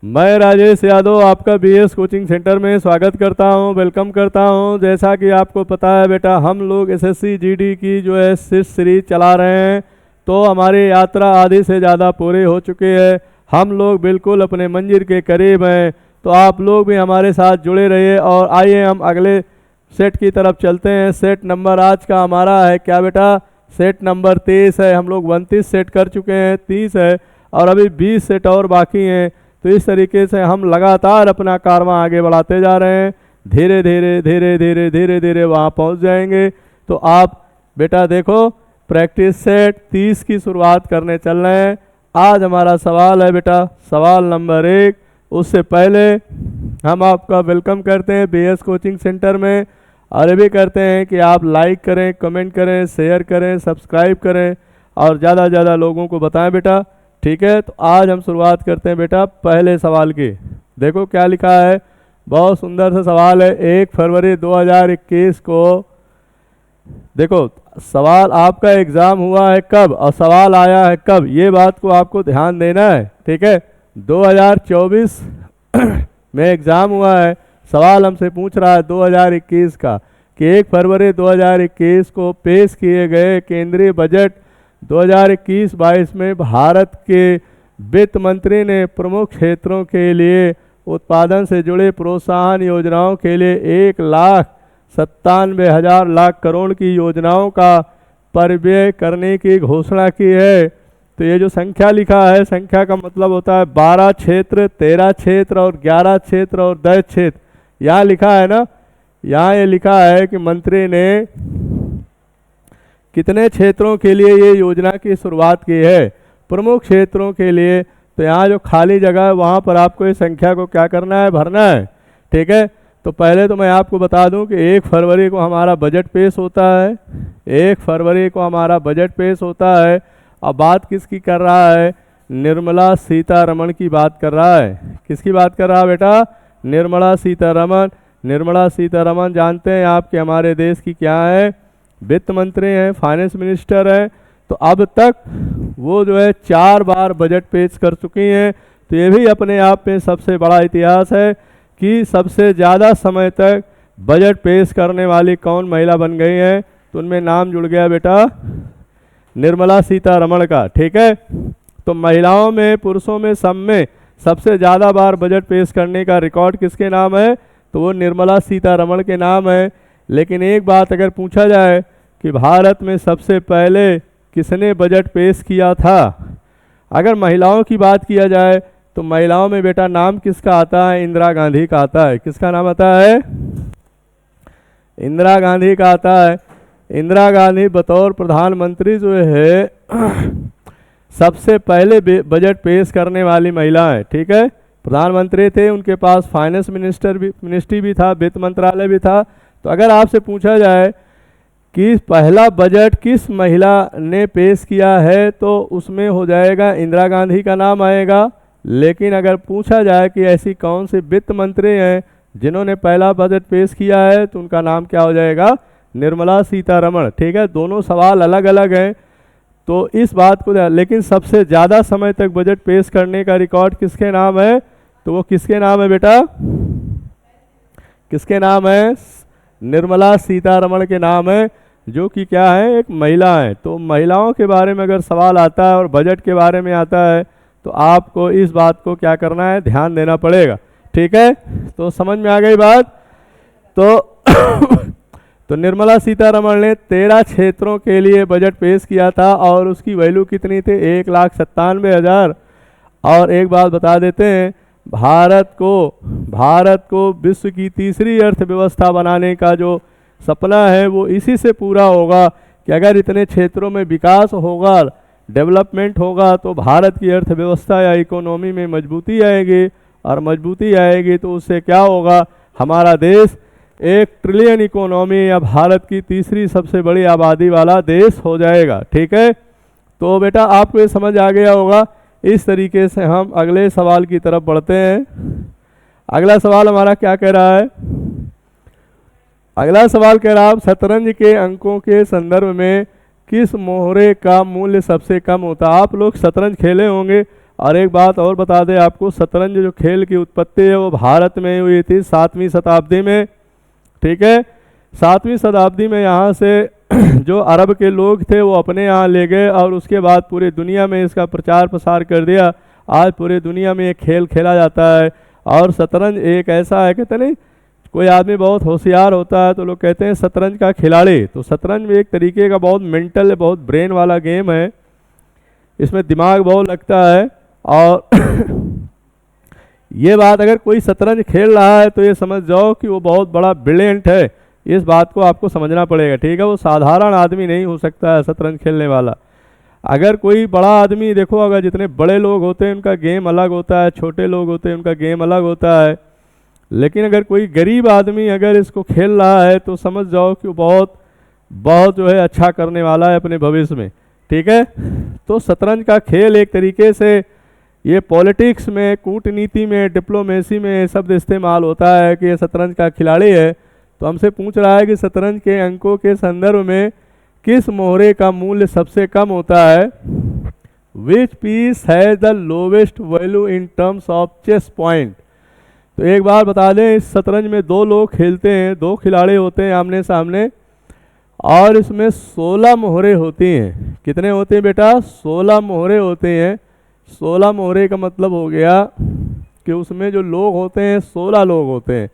मैं राजेश यादव आपका BS coaching centre में स्वागत करता हूं, वेलकम करता हूं। जैसा कि आपको पता है बेटा, हम लोग एसएससी जीडी की जो है शिष्य सीरीज चला रहे हैं। तो हमारी यात्रा आधी से ज़्यादा पूरी हो चुकी है। हम लोग बिल्कुल अपने मंजिल के करीब हैं। तो आप लोग भी हमारे साथ जुड़े रहिए और आइए हम अगले सेट की तरफ चलते हैं। सेट नंबर आज का हमारा है क्या बेटा? सेट नंबर 23 है। हम लोग 29 सेट कर चुके हैं, 30 है और अभी 20 सेट और बाकी हैं। तो इस तरीके से हम लगातार अपना कारवां आगे बढ़ाते जा रहे हैं। धीरे धीरे धीरे धीरे धीरे धीरे वहाँ पहुँच जाएंगे। तो आप बेटा देखो, प्रैक्टिस सेट 30 की शुरुआत करने चल रहे हैं। आज हमारा सवाल है बेटा, सवाल नंबर 1। उससे पहले हम आपका वेलकम करते हैं बीएस कोचिंग सेंटर में और ये भी करते हैं कि आप लाइक करें, कमेंट करें, शेयर करें, सब्सक्राइब करें और ज़्यादा से ज़्यादा लोगों को बताएं बेटा। ठीक है, तो आज हम शुरुआत करते हैं बेटा पहले सवाल की। देखो क्या लिखा है, बहुत सुंदर सा सवाल है। 1 फरवरी 2021 को देखो, सवाल आपका एग्ज़ाम हुआ है कब और सवाल आया है कब, ये बात को आपको ध्यान देना है। ठीक है, 2024 में एग्ज़ाम हुआ है। सवाल हमसे पूछ रहा है 2021 का कि 1 फरवरी 2021 को पेश किए गए केंद्रीय बजट 2021-22 में भारत के वित्त मंत्री ने प्रमुख क्षेत्रों के लिए उत्पादन से जुड़े प्रोत्साहन योजनाओं के लिए 1,97,000 लाख करोड़ की योजनाओं का परिव्यय करने की घोषणा की है। तो ये जो संख्या लिखा है, संख्या का मतलब होता है 12 क्षेत्र, 13 क्षेत्र और 11 क्षेत्र और 10 क्षेत्र। यहाँ लिखा है ना, यहाँ ये लिखा है कि मंत्री ने कितने क्षेत्रों के लिए ये योजना की शुरुआत की है, प्रमुख क्षेत्रों के लिए। तो यहाँ जो खाली जगह है वहाँ पर आपको इस संख्या को क्या करना है, भरना है। ठीक है, तो पहले तो मैं आपको बता दूं कि 1 फरवरी को हमारा बजट पेश होता है। 1 फरवरी को हमारा बजट पेश होता है। अब बात किसकी कर रहा है? निर्मला सीतारमण की बात कर रहा है। किसकी बात कर रहा है बेटा? निर्मला सीतारमण। निर्मला सीतारमण जानते हैं आप कि हमारे देश की क्या है, वित्त मंत्री हैं, फाइनेंस मिनिस्टर हैं। तो अब तक वो जो है 4 बार बजट पेश कर चुकी हैं। तो ये भी अपने आप में सबसे बड़ा इतिहास है कि सबसे ज़्यादा समय तक बजट पेश करने वाली कौन महिला बन गई हैं। तो उनमें नाम जुड़ गया बेटा निर्मला सीतारमण का। ठीक है, तो महिलाओं में, पुरुषों में, सब में सबसे ज़्यादा बार बजट पेश करने का रिकॉर्ड किसके नाम है? तो वो निर्मला सीतारमण के नाम है। लेकिन एक बात अगर पूछा जाए कि भारत में सबसे पहले किसने बजट पेश किया था, अगर महिलाओं की बात किया जाए तो महिलाओं में बेटा नाम किसका आता है? इंदिरा गांधी का आता है। किसका नाम आता है? इंदिरा गांधी का आता है। इंदिरा गांधी बतौर प्रधानमंत्री जो है सबसे पहले बजट पेश करने वाली महिला है। ठीक है, प्रधानमंत्री थे, उनके पास फाइनेंस मिनिस्ट्री भी था, वित्त मंत्रालय भी था। तो अगर आपसे पूछा जाए कि पहला बजट किस महिला ने पेश किया है तो उसमें हो जाएगा इंदिरा गांधी का नाम आएगा। लेकिन अगर पूछा जाए कि ऐसी कौन सी वित्त मंत्री हैं जिन्होंने पहला बजट पेश किया है तो उनका नाम क्या हो जाएगा? निर्मला सीतारमण। ठीक है, दोनों सवाल अलग अलग हैं तो इस बात को, लेकिन सबसे ज़्यादा समय तक बजट पेश करने का रिकॉर्ड किसके नाम है? तो वो किसके नाम है बेटा? किसके नाम है? निर्मला सीतारमण के नाम है, जो कि क्या है? एक महिला है। तो महिलाओं के बारे में अगर सवाल आता है और बजट के बारे में आता है तो आपको इस बात को क्या करना है? ध्यान देना पड़ेगा। ठीक है, तो समझ में आ गई बात? तो निर्मला सीतारमण ने 13 क्षेत्रों के लिए बजट पेश किया था और उसकी वैल्यू कितनी थी? 1,97,000। और एक बात बता देते हैं, भारत को विश्व की तीसरी अर्थव्यवस्था बनाने का जो सपना है वो इसी से पूरा होगा कि अगर इतने क्षेत्रों में विकास होगा, डेवलपमेंट होगा तो भारत की अर्थव्यवस्था या इकोनॉमी में मजबूती आएगी और मजबूती आएगी तो उससे क्या होगा? हमारा देश 1 ट्रिलियन इकोनॉमी या भारत की तीसरी सबसे बड़ी आबादी वाला देश हो जाएगा। ठीक है, तो बेटा आपको ये समझ आ गया होगा। इस तरीके से हम अगले सवाल की तरफ बढ़ते हैं। अगला सवाल हमारा क्या कह रहा है? अगला सवाल कह रहा है, शतरंज के अंकों के संदर्भ में किस मोहरे का मूल्य सबसे कम होता है? आप लोग शतरंज खेले होंगे और एक बात और बता दें आपको, शतरंज जो खेल की उत्पत्ति है वो भारत में हुई थी 7वीं शताब्दी में। ठीक है, 7वीं शताब्दी में यहाँ से जो अरब के लोग थे वो अपने यहाँ ले गए और उसके बाद पूरी दुनिया में इसका प्रचार प्रसार कर दिया। आज पूरी दुनिया में ये खेल खेला जाता है। और शतरंज एक ऐसा है, कहते नहीं कोई आदमी बहुत होशियार होता है तो लोग कहते हैं शतरंज का खिलाड़ी। तो शतरंज भी एक तरीके का बहुत मेंटल, बहुत ब्रेन वाला गेम है, इसमें दिमाग बहुत लगता है। और ये बात अगर कोई शतरंज खेल रहा है तो ये समझ जाओ कि वो बहुत बड़ा ब्रिलियंट है, इस बात को आपको समझना पड़ेगा। ठीक है, वो साधारण आदमी नहीं हो सकता है शतरंज खेलने वाला। अगर कोई बड़ा आदमी, देखो अगर जितने बड़े लोग होते हैं उनका गेम अलग होता है, छोटे लोग होते हैं उनका गेम अलग होता है, लेकिन अगर कोई गरीब आदमी अगर इसको खेल रहा है तो समझ जाओ कि वो बहुत बहुत जो है अच्छा करने वाला है अपने भविष्य में। ठीक है, तो शतरंज का खेल एक तरीके से ये पॉलिटिक्स में, कूटनीति में, डिप्लोमेसी में शब्द इस्तेमाल होता है कि ये शतरंज का खिलाड़ी है। तो हमसे पूछ रहा है कि शतरंज के अंकों के संदर्भ में किस मोहरे का मूल्य सबसे कम होता है? Which piece has the lowest value in terms of chess point? तो एक बार बता दें, इस शतरंज में दो लोग खेलते हैं, दो खिलाड़ी होते हैं आमने सामने, और इसमें 16 मोहरे होती हैं। कितने होते हैं बेटा? 16 मोहरे होते हैं। 16 मोहरे का मतलब हो गया कि उसमें जो लोग होते हैं 16 लोग होते हैं।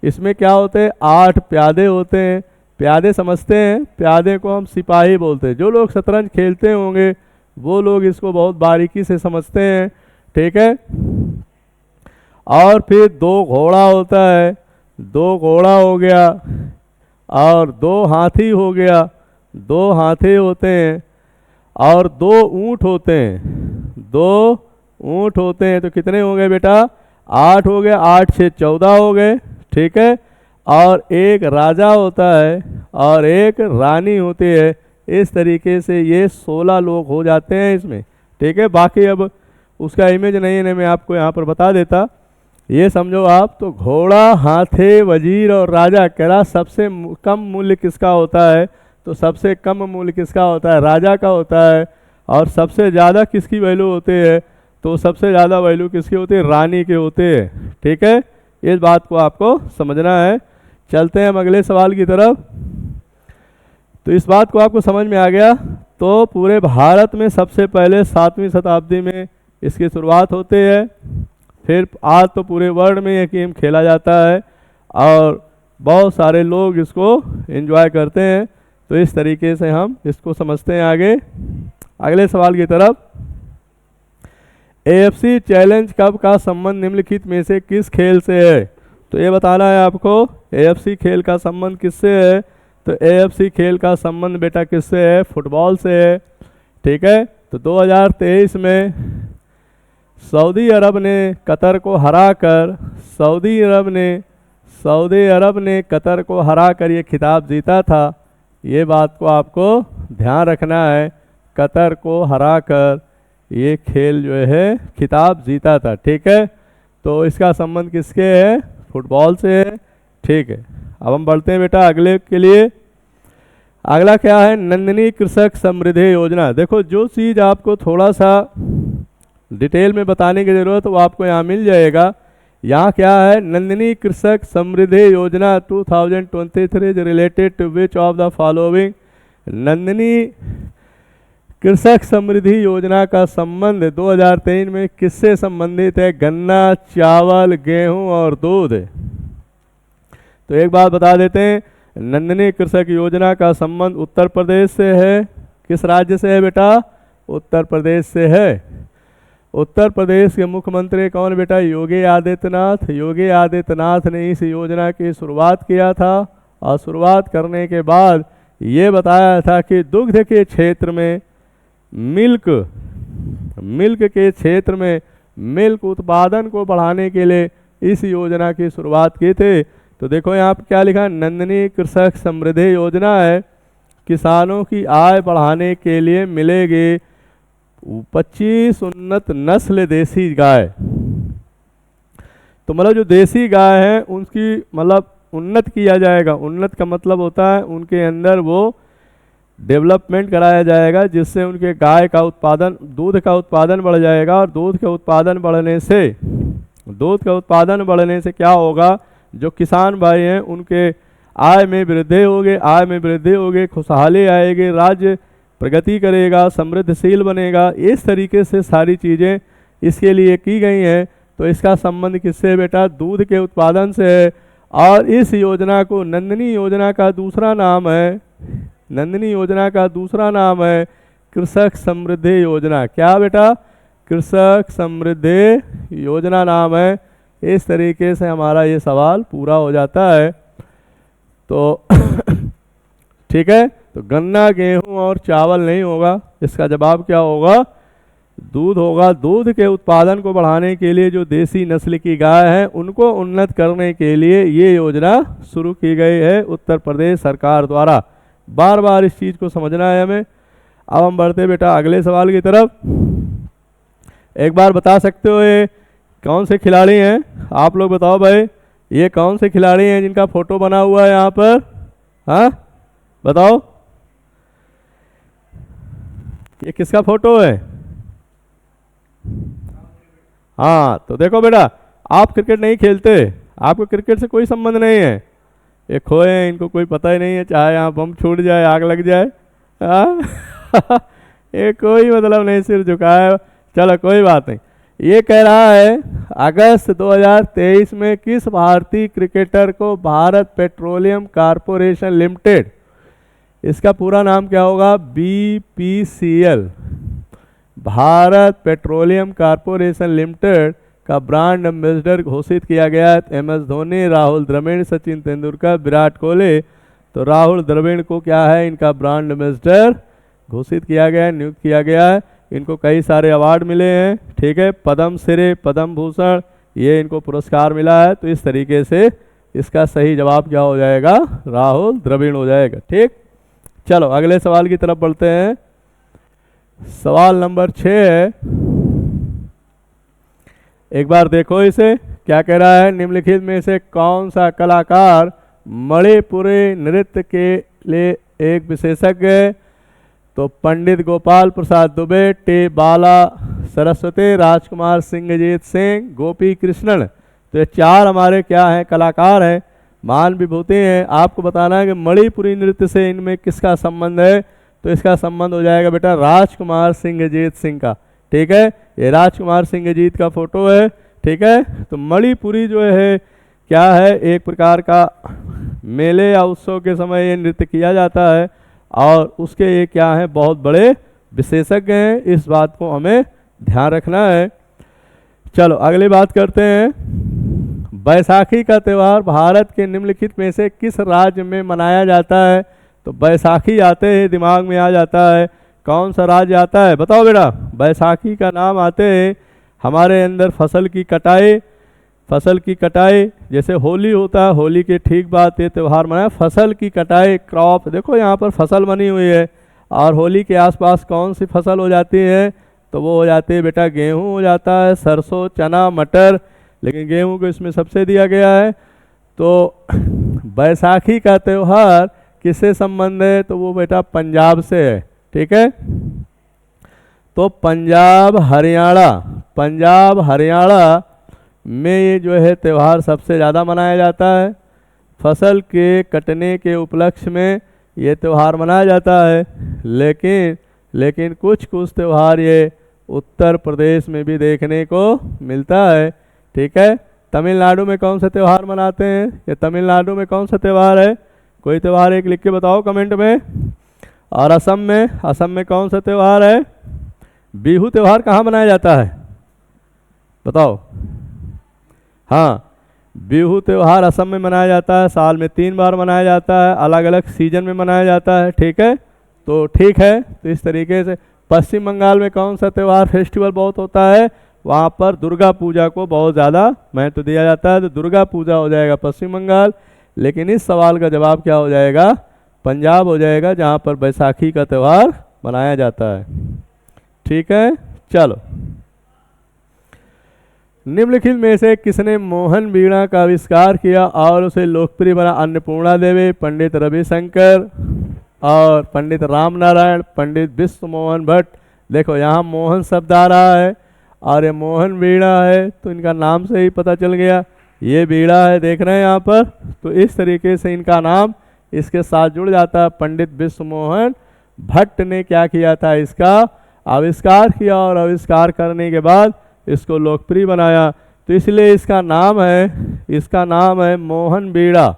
इसमें क्या होते हैं? 8 प्यादे होते हैं। प्यादे समझते हैं? प्यादे को हम सिपाही बोलते हैं। जो लोग शतरंज खेलते होंगे वो लोग इसको बहुत बारीकी से समझते हैं। ठीक है, और फिर 2 घोड़ा होता है, 2 घोड़ा हो गया, और 2 हाथी हो गया, 2 हाथी होते हैं, और 2 ऊंट होते हैं, 2 ऊंट होते हैं। तो कितने हो गए बेटा? 8 हो गए, 8 से 14 हो गए। ठीक है, और एक राजा होता है और एक रानी होती है। इस तरीके से ये 16 लोग हो जाते हैं इसमें। ठीक है, बाकी अब उसका इमेज नहीं है, मैं आपको यहाँ पर बता देता। ये समझो आप, तो घोड़ा, हाथी, वजीर और राजा, कह रहा सबसे कम मूल्य किसका होता है? तो सबसे कम मूल्य किसका होता है? राजा का होता है। और सबसे ज़्यादा किसकी वैल्यू होती है? तो सबसे ज़्यादा वैल्यू किसकी होती है? रानी के होते हैं। ठीक है, इस बात को आपको समझना है। चलते हैं हम अगले सवाल की तरफ। तो इस बात को आपको समझ में आ गया। तो पूरे भारत में सबसे पहले 7वीं शताब्दी में इसकी शुरुआत होती है। फिर आज तो पूरे वर्ल्ड में ये गेम खेला जाता है और बहुत सारे लोग इसको एंजॉय करते हैं। तो इस तरीके से हम इसको समझते हैं। आगे अगले सवाल की तरफ। AFC चैलेंज कप का संबंध निम्नलिखित में से किस खेल से है? तो ये बताना है आपको AFC खेल का संबंध किससे है। तो AFC खेल का संबंध बेटा किससे है? फुटबॉल से है। ठीक है, तो 2023 में सऊदी अरब ने कतर को हराकर सऊदी अरब ने कतर को हराकर ये खिताब जीता था। ये बात को आपको ध्यान रखना है, कतर को हराकर ये खेल जो है खिताब जीता था। ठीक है, तो इसका संबंध किसके है? फुटबॉल से है। ठीक है, अब हम बढ़ते हैं बेटा अगले के लिए। अगला क्या है? नंदिनी कृषक समृद्धि योजना। देखो, जो चीज़ आपको थोड़ा सा डिटेल में बताने की ज़रूरत वो आपको यहाँ मिल जाएगा। यहाँ क्या है? Nandini Krishak Samriddhi Yojana 2023 related to which of the following? Nandini Krishak Samriddhi योजना का संबंध 2023 में किससे संबंधित है? गन्ना, चावल, गेहूं और दूध। तो एक बात बता देते हैं, नंदिनी कृषक योजना का संबंध उत्तर प्रदेश से है। किस राज्य से है बेटा? उत्तर प्रदेश से है। उत्तर प्रदेश के मुख्यमंत्री कौन बेटा? योगी आदित्यनाथ। योगी आदित्यनाथ ने इस योजना की शुरुआत किया था और शुरुआत करने के बाद ये बताया था कि दुग्ध के क्षेत्र में, मिल्क के क्षेत्र में मिल्क उत्पादन को बढ़ाने के लिए इस योजना की शुरुआत की थी। तो देखो यहाँ पर क्या लिखा? नंदिनी कृषक समृद्धि योजना है। किसानों की आय बढ़ाने के लिए मिलेगी 25 उन्नत नस्ल देसी गाय। तो मतलब जो देसी गाय है उनकी मतलब उन्नत किया जाएगा। उन्नत का मतलब होता है उनके अंदर वो डेवलपमेंट कराया जाएगा, जिससे उनके गाय का उत्पादन, दूध का उत्पादन बढ़ जाएगा। और दूध के उत्पादन बढ़ने से क्या होगा, जो किसान भाई हैं उनके आय में वृद्धि होगी, खुशहाली आएगी, राज्य प्रगति करेगा, समृद्धशील बनेगा। इस तरीके से सारी चीज़ें इसके लिए की गई हैं। तो इसका संबंध किससे है बेटा, दूध के उत्पादन से है। और इस योजना को नंदिनी योजना का दूसरा नाम है कृषक समृद्धि योजना। क्या बेटा, कृषक समृद्धि योजना नाम है। इस तरीके से हमारा ये सवाल पूरा हो जाता है। तो ठीक है, तो गन्ना, गेहूं और चावल नहीं होगा, इसका जवाब क्या होगा, दूध होगा। दूध के उत्पादन को बढ़ाने के लिए जो देसी नस्ल की गाय है उनको उन्नत करने के लिए ये योजना शुरू की गई है उत्तर प्रदेश सरकार द्वारा। बार बार इस चीज़ को समझना है हमें। अब हम बढ़ते बेटा अगले सवाल की तरफ। एक बार बता सकते हो ये कौन से खिलाड़ी हैं, आप लोग बताओ भाई, ये कौन से खिलाड़ी हैं जिनका फोटो बना हुआ है यहाँ पर, हाँ बताओ, ये किसका फोटो है। हाँ, तो देखो बेटा, आप क्रिकेट नहीं खेलते, आपको क्रिकेट से कोई संबंध नहीं है, ये खोए हैं, इनको कोई पता ही नहीं है, चाहे यहाँ बम छूट जाए, आग लग जाए, हाँ ये कोई मतलब नहीं, सिर झुकाए। चलो कोई बात नहीं। ये कह रहा है अगस्त 2023 में किस भारतीय क्रिकेटर को भारत पेट्रोलियम कॉर्पोरेशन लिमिटेड, इसका पूरा नाम क्या होगा, BPCL, Bharat petroleum corporation limited का ब्रांड एम्बेसडर घोषित किया गया है। MS धोनी, राहुल द्रविड़, सचिन तेंदुलकर, विराट कोहली। तो राहुल द्रविड़ को क्या है, इनका ब्रांड एम्बेसडर घोषित किया गया है, नियुक्त किया गया है। इनको कई सारे अवार्ड मिले हैं, ठीक है, पद्म श्री, पद्म भूषण, ये इनको पुरस्कार मिला है। तो इस तरीके से इसका सही जवाब क्या हो जाएगा, राहुल द्रविड़ हो जाएगा। ठीक, चलो अगले सवाल की तरफ बढ़ते हैं। सवाल नंबर 6 है, एक बार देखो इसे, क्या कह रहा है, निम्नलिखित में से कौन सा कलाकार मणिपुरी नृत्य के लिए एक विशेषज्ञ है। तो पंडित गोपाल प्रसाद दुबे, टी बाला सरस्वती, राजकुमार सिंहजीत सिंह, गोपी कृष्णन। तो ये 4 हमारे क्या हैं, कलाकार हैं, महान विभूति हैं। आपको बताना है कि मणिपुरी नृत्य से इनमें किसका संबंध है। तो इसका संबंध हो जाएगा बेटा राजकुमार सिंहजीत सिंह का। ठीक है, ये राजकुमार सिंहजीत का फोटो है। ठीक है, तो मणिपुरी जो है क्या है, एक प्रकार का मेले या उत्सव के समय ये नृत्य किया जाता है, और उसके ये क्या है, बहुत बड़े विशेषज्ञ हैं। इस बात को हमें ध्यान रखना है। चलो अगली बात करते हैं। बैसाखी का त्यौहार भारत के निम्नलिखित में से किस राज्य में मनाया जाता है। तो बैसाखी आते ही दिमाग में आ जाता है, कौन सा राज्य आता है, बताओ बेटा। बैसाखी का नाम आते ही हमारे अंदर फसल की कटाई, जैसे होली होता है, होली के ठीक बाद ये त्यौहार मनाया, फसल की कटाई, क्रॉप, देखो यहाँ पर फसल बनी हुई है। और होली के आसपास कौन सी फसल हो जाती है, तो वो हो जाती है बेटा गेहूं हो जाता है, सरसों, चना, मटर, लेकिन गेहूं को इसमें सबसे दिया गया है। तो बैसाखी का त्यौहार किससे संबंध है, तो वो बेटा पंजाब से है। ठीक है, तो पंजाब हरियाणा में ये जो है त्यौहार सबसे ज़्यादा मनाया जाता है। फसल के कटने के उपलक्ष्य में ये त्यौहार मनाया जाता है। लेकिन कुछ त्यौहार ये उत्तर प्रदेश में भी देखने को मिलता है। ठीक है, तमिलनाडु में कौन सा त्यौहार मनाते हैं, ये तमिलनाडु में कौन सा त्यौहार है, कोई त्यौहार एक लिख के बताओ कमेंट में। और असम में कौन सा त्यौहार है, बिहू त्यौहार कहाँ मनाया जाता है, बताओ। हाँ, बिहू त्यौहार असम में मनाया जाता है, साल में 3 बार मनाया जाता है, अलग अलग सीजन में मनाया जाता है। ठीक है, तो ठीक है, तो इस तरीके से पश्चिम बंगाल में कौन सा त्यौहार फेस्टिवल बहुत होता है, वहाँ पर दुर्गा पूजा को बहुत ज़्यादा महत्व दिया जाता है। तो दुर्गा पूजा हो जाएगा पश्चिम बंगाल, लेकिन इस सवाल का जवाब क्या हो जाएगा, पंजाब हो जाएगा, जहाँ पर बैसाखी का त्यौहार मनाया जाता है। ठीक है, चलो निम्नलिखित में से किसने मोहन वीणा का आविष्कार किया और उसे लोकप्रिय बना। अन्नपूर्णा देवी, पंडित रविशंकर, और पंडित राम नारायण, पंडित विश्व मोहन भट्ट। देखो यहाँ मोहन शब्द आ रहा है और ये मोहन वीणा है, तो इनका नाम से ही पता चल गया ये वीणा है, देख रहे हैं यहाँ पर। तो इस तरीके से इनका नाम इसके साथ जुड़ जाता है। पंडित विश्व मोहन भट्ट ने क्या किया था, इसका आविष्कार किया और आविष्कार करने के बाद इसको लोकप्रिय बनाया। तो इसलिए इसका नाम है मोहन वीणा।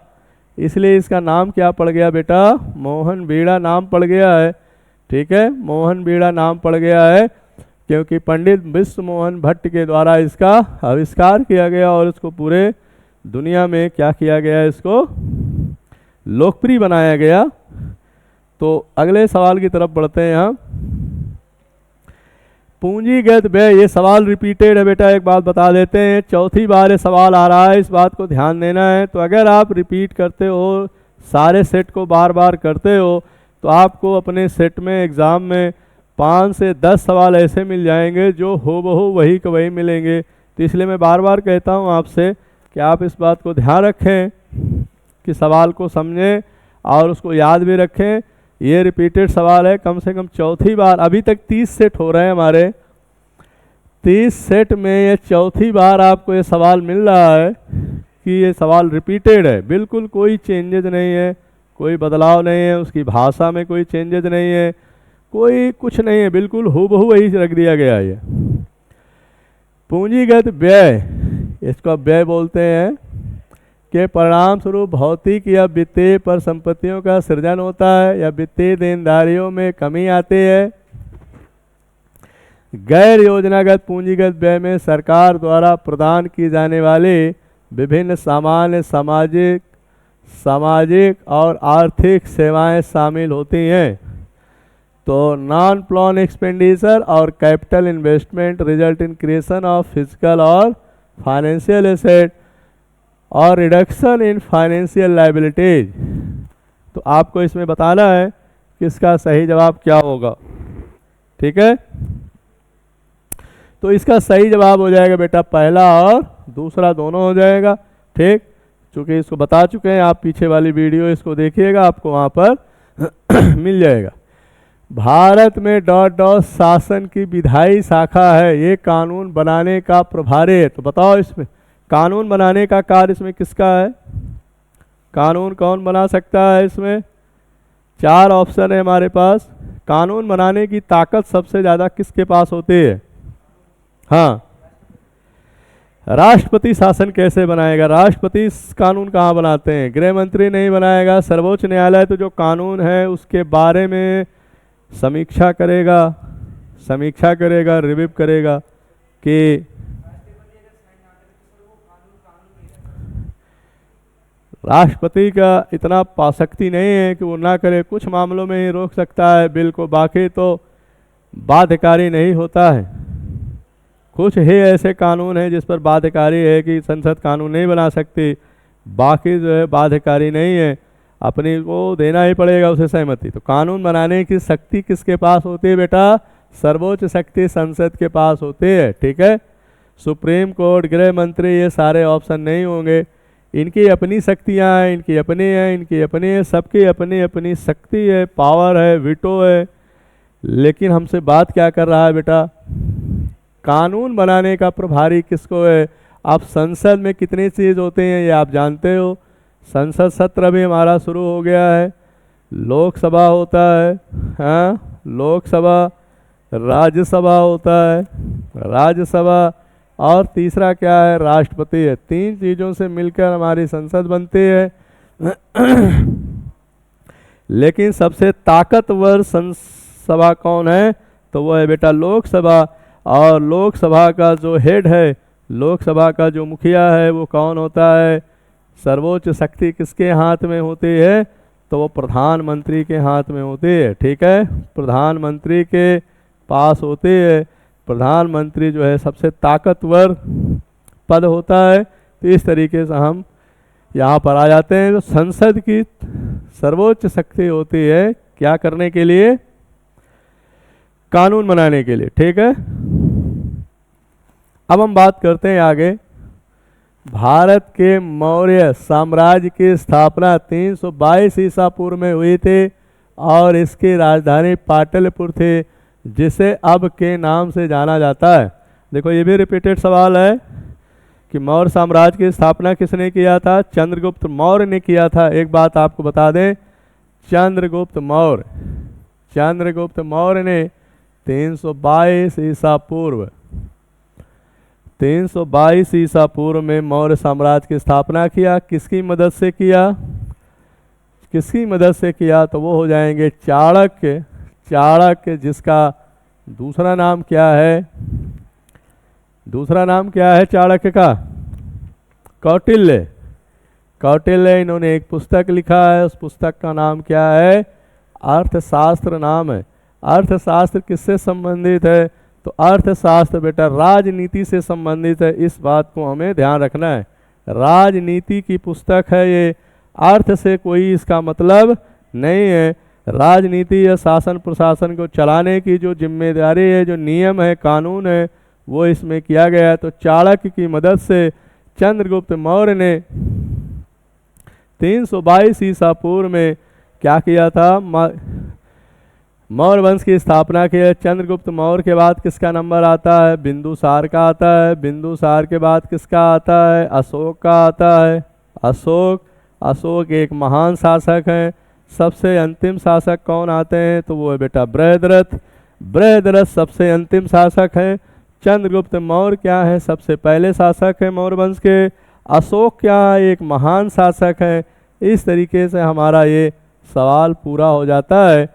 इसलिए इसका नाम क्या पड़ गया बेटा, मोहन वीणा नाम पड़ गया है। ठीक है, मोहन वीणा नाम पड़ गया है क्योंकि पंडित विश्व मोहन भट्ट के द्वारा इसका आविष्कार किया गया और इसको पूरे दुनिया में क्या किया गया, इसको लोकप्रिय बनाया गया। तो अगले सवाल की तरफ बढ़ते हैं यहाँ। पूंजीगत व्यय, ये सवाल रिपीटेड है बेटा, एक बात बता देते हैं, चौथी बार ये सवाल आ रहा है, इस बात को ध्यान देना है। तो अगर आप रिपीट करते हो, सारे सेट को बार बार करते हो, तो आपको अपने सेट में एग्ज़ाम में 5 से 10 सवाल ऐसे मिल जाएंगे जो हूबहू वही के वही मिलेंगे। तो इसलिए मैं बार बार कहता हूँ आपसे कि आप इस बात को ध्यान रखें कि सवाल को समझें और उसको याद भी रखें। ये रिपीटेड सवाल है, कम से कम चौथी बार, अभी तक 30 सेट हो रहे हैं हमारे, 30 सेट में ये चौथी बार आपको ये सवाल मिल रहा है कि ये सवाल रिपीटेड है, बिल्कुल कोई चेंजेज नहीं है, कोई बदलाव नहीं है, उसकी भाषा में कोई चेंजेज नहीं है, कोई कुछ नहीं है, बिल्कुल हूबहू वही रख दिया गया है। पूंजीगत व्यय, इसको व्यय बोलते हैं, के परिणाम स्वरूप भौतिक या वित्तीय परिसंपत्तियों का सृजन होता है या वित्तीय देनदारियों में कमी आती है। गैर योजनागत पूंजीगत व्यय में सरकार द्वारा प्रदान की जाने वाली विभिन्न सामान्य सामाजिक और आर्थिक सेवाएं शामिल होती हैं। तो नॉन प्लान एक्सपेंडिचर और capital investment result in creation of physical और फाइनेंशियल एसेट और रिडक्शन इन फाइनेंशियल लायबिलिटीज। तो आपको इसमें बताना है कि इसका सही जवाब क्या होगा। ठीक है, तो इसका सही जवाब हो जाएगा बेटा पहला और दूसरा दोनों हो जाएगा। ठीक, चूँकि इसको बता चुके हैं आप, पीछे वाली वीडियो इसको देखिएगा, आपको वहाँ पर मिल जाएगा। भारत में शासन की विधायी शाखा है, ये कानून बनाने का प्रभारी है। तो बताओ इसमें कानून बनाने का कार्य इसमें किसका है, कानून कौन बना सकता है। इसमें 4 ऑप्शन है हमारे पास। कानून बनाने की ताकत सबसे ज़्यादा किसके पास होती है? हाँ, राष्ट्रपति शासन कैसे बनाएगा, राष्ट्रपति कानून कहाँ बनाते हैं, गृह मंत्री नहीं बनाएगा। सर्वोच्च न्यायालय तो जो कानून है उसके बारे में समीक्षा करेगा, रिव्यू करेगा कि राष्ट्रपति का इतना पाशक्ति नहीं है कि वो ना करे, कुछ मामलों में ही रोक सकता है बिल को, बाकी तो बाध्यकारी नहीं होता है। कुछ ही ऐसे कानून हैं जिस पर बाध्यकारी है कि संसद कानून नहीं बना सकती, बाकी जो है बाध्यकारी नहीं है, अपनी को देना ही पड़ेगा उसे सहमति। तो कानून बनाने की शक्ति किसके पास होती है बेटा? सर्वोच्च शक्ति संसद के पास होती है। ठीक है, सुप्रीम कोर्ट, गृह मंत्री, ये सारे ऑप्शन नहीं होंगे। इनकी अपनी शक्तियाँ हैं, इनकी अपनी है, सबकी अपनी अपनी शक्ति है, पावर है, वीटो है। लेकिन हमसे बात क्या कर रहा है बेटा? कानून बनाने का प्रभारी किसको है? आप संसद में कितनी चीज़ होते हैं ये आप जानते हो। संसद सत्र भी हमारा शुरू हो गया है, लोकसभा होता है, हाँ लोकसभा, राज्यसभा होता है, राज्यसभा, और तीसरा क्या है? राष्ट्रपति है। 3 चीज़ों से मिलकर हमारी संसद बनती है। लेकिन सबसे ताकतवर सभा कौन है? तो वो है बेटा लोकसभा। और लोकसभा का जो हेड है, लोकसभा का जो मुखिया है, वो कौन होता है? सर्वोच्च शक्ति किसके हाथ में होती है? तो वो प्रधानमंत्री के हाथ में होती है। ठीक है, प्रधानमंत्री के पास होती है। प्रधानमंत्री जो है सबसे ताकतवर पद होता है। तो इस तरीके से हम यहाँ पर आ जाते हैं। तो संसद की सर्वोच्च शक्ति होती है क्या करने के लिए? कानून बनाने के लिए। ठीक है, अब हम बात करते हैं आगे। भारत के मौर्य साम्राज्य की स्थापना 322 ईसा पूर्व में हुई थी और इसकी राजधानी पाटलिपुत्र थी, जिसे अब के नाम से जाना जाता है। देखो ये भी रिपीटेड सवाल है कि मौर्य साम्राज्य की स्थापना किसने किया था? चंद्रगुप्त मौर्य ने किया था। एक बात आपको बता दें, चंद्रगुप्त मौर्य ने 322 ईसा पूर्व 322 ईसा पूर्व में मौर्य साम्राज्य की स्थापना किया। किसकी मदद से किया? तो वो हो जाएंगे चाणक्य, जिसका दूसरा नाम क्या है? चाणक्य का? कौटिल्य। इन्होंने एक पुस्तक लिखा है, उस पुस्तक का नाम क्या है? अर्थशास्त्र नाम है। अर्थशास्त्र किससे संबंधित है? तो अर्थशास्त्र बेटा राजनीति से संबंधित है। इस बात को हमें ध्यान रखना है। राजनीति की पुस्तक है ये, अर्थ से कोई इसका मतलब नहीं है। राजनीति या शासन प्रशासन को चलाने की जो जिम्मेदारी है, जो नियम है, कानून है, वो इसमें किया गया है। तो चाणक्य की मदद से चंद्रगुप्त मौर्य ने 322 ईसा पूर्व में क्या किया था? मौर्य वंश की स्थापना की है। चंद्रगुप्त मौर्य के बाद किसका नंबर आता है? बिंदुसार का आता है। बिंदुसार के बाद किसका आता है? अशोक का आता है। अशोक एक महान शासक हैं। सबसे अंतिम शासक कौन आते हैं? तो वो है बेटा बृहद्रथ सबसे अंतिम शासक हैं। चंद्रगुप्त मौर्य क्या है? सबसे पहले शासक है मौर्य वंश के। अशोक क्या है? एक महान शासक है। इस तरीके से हमारा ये सवाल पूरा हो जाता है।